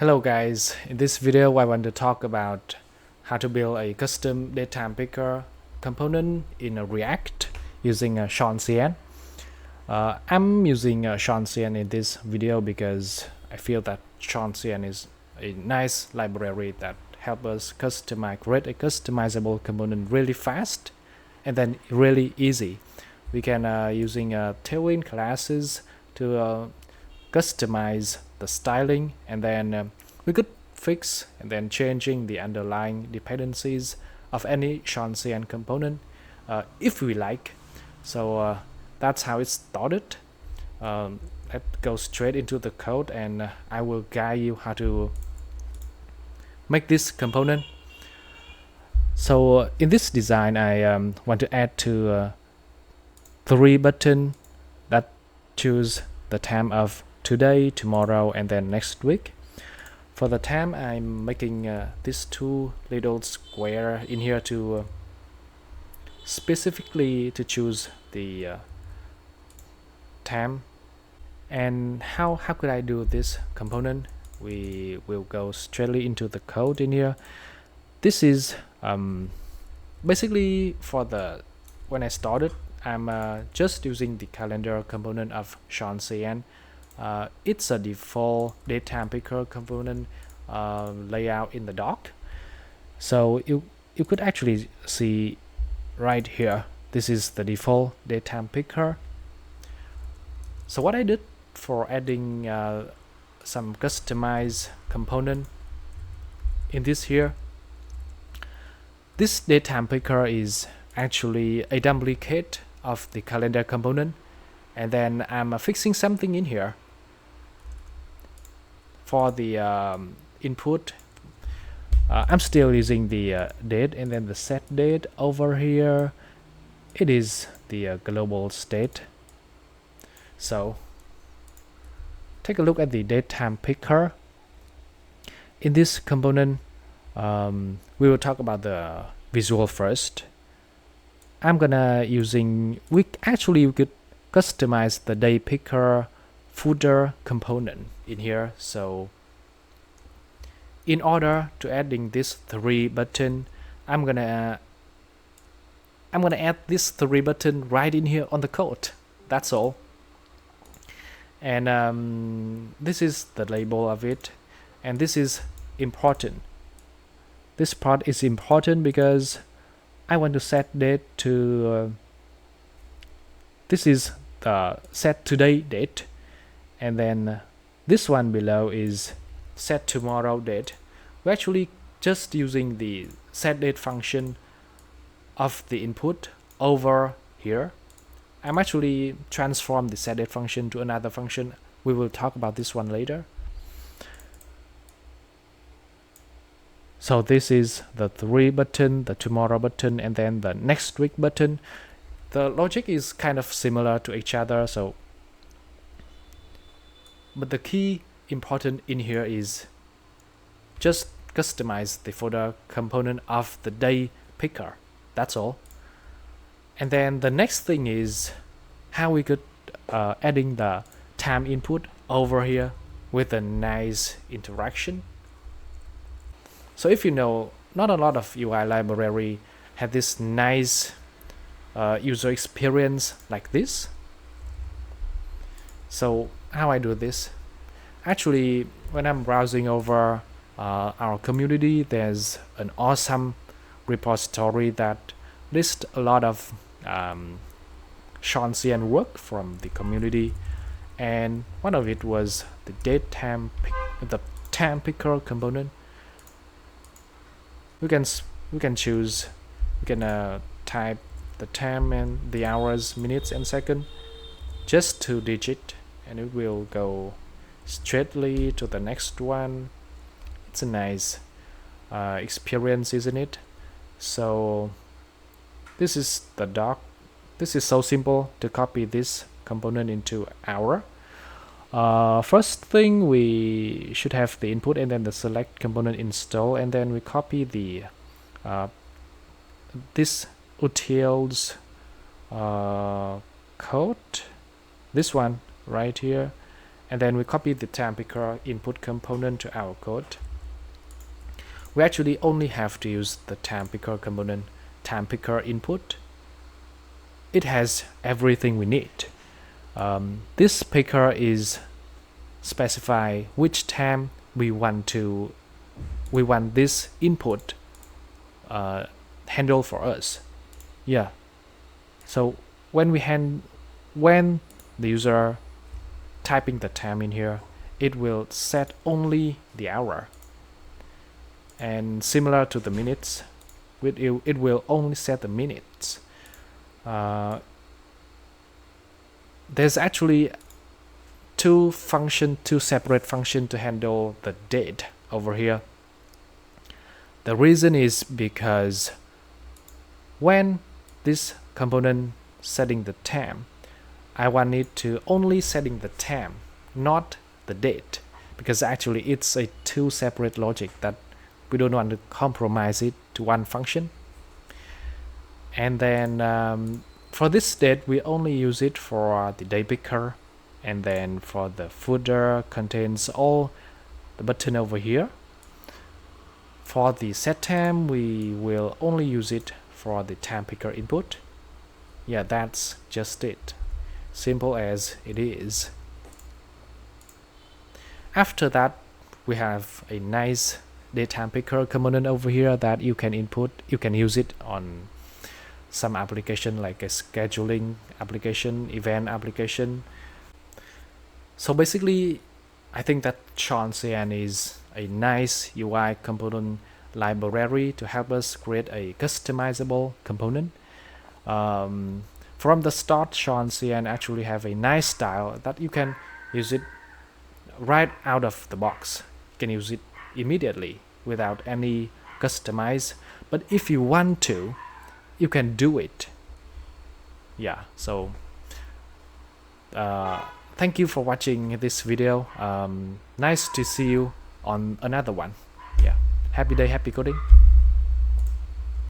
Hello guys, in this video I want to talk about how to build a custom datetime picker component in a React using a Shadcn. I'm using Shadcn in this video because I feel that Shadcn is a nice library that helps us create a customizable component really fast and then really easy. We can using tailwind classes to customize the styling, and then we could fix and then changing the underlying dependencies of any Shadcn component if we like. So that's how it started. Let's go straight into the code, and I will guide you how to make this component. So in this design, I want to add to 3 buttons that choose the time of today, tomorrow, and then next week. For the time, I'm making these 2 little square in here to specifically to choose the time. And how could I do this component? We will go straightly into the code in here. This is basically for the when I started, I'm just using the calendar component of Shadcn. It's a default datetime picker component layout in the doc. So you could actually see right here, this is the default datetime picker. So what I did for adding some customized component in this here, this datetime picker is actually a duplicate of the calendar component, and then I'm fixing something in here. For the input, I'm still using the date, and then the set date over here, it is the global state. So take a look at the datetime picker. In this component, we will talk about the visual first. I'm gonna we could customize the day picker footer component in here. So in order to adding this 3 button, I'm gonna add this 3 button right in here on the code. That's all. And this is the label of it, and this is important. This part is important because I want to set date to this is the set today date, and then this one below is set tomorrow date. We're actually just using the set date function of the input over here. I'm actually transform the set date function to another function. We will talk about this one later. So this is the 3 button, the tomorrow button, and then the next week button. The logic is kind of similar to each other, so but the key important in here is just customize the folder component of the day picker. That's all. And then the next thing is how we could adding the time input over here with a nice interaction. So if you know, not a lot of UI library have this nice user experience like this. So how I do this? Actually, when I'm browsing over our community, there's an awesome repository that lists a lot of Shadcn work from the community, and one of it was the time picker component. We can choose, we can type the time and the hours, minutes, and second, just 2 digits, and it will go straightly to the next one. It's a nice experience, isn't it? So this is the doc. This is so simple to copy this component into our first thing. We should have the input and then the select component install, and then we copy the this utils code, this one right here, and then we copy the time picker input component to our code. We actually only have to use the time picker component, time picker input. It has everything we need. This picker is specify which time we want this input handle for us. Yeah. So when the user typing the time in here, it will set only the hour. And similar to the minutes, it will only set the minutes. There's actually two separate functions to handle the date over here. The reason is because when this component setting the time, I want it to only setting the time, not the date, because actually it's a two separate logic that we don't want to compromise it to one function. And then for this date, we only use it for the day picker, and then for the footer contains all the button over here. For the set time, we will only use it for the time picker input. Yeah, that's just it. Simple as it is. After that, we have a nice datetime picker component over here that you can use it on some application like a scheduling application, event application. So basically, I think that Shadcn is a nice UI component library to help us create a customizable component. From the start, Shadcn actually have a nice style that you can use it right out of the box. You can use it immediately without any customize. But if you want to, you can do it. Yeah, so thank you for watching this video. Nice to see you on another one. Yeah, happy day, happy coding.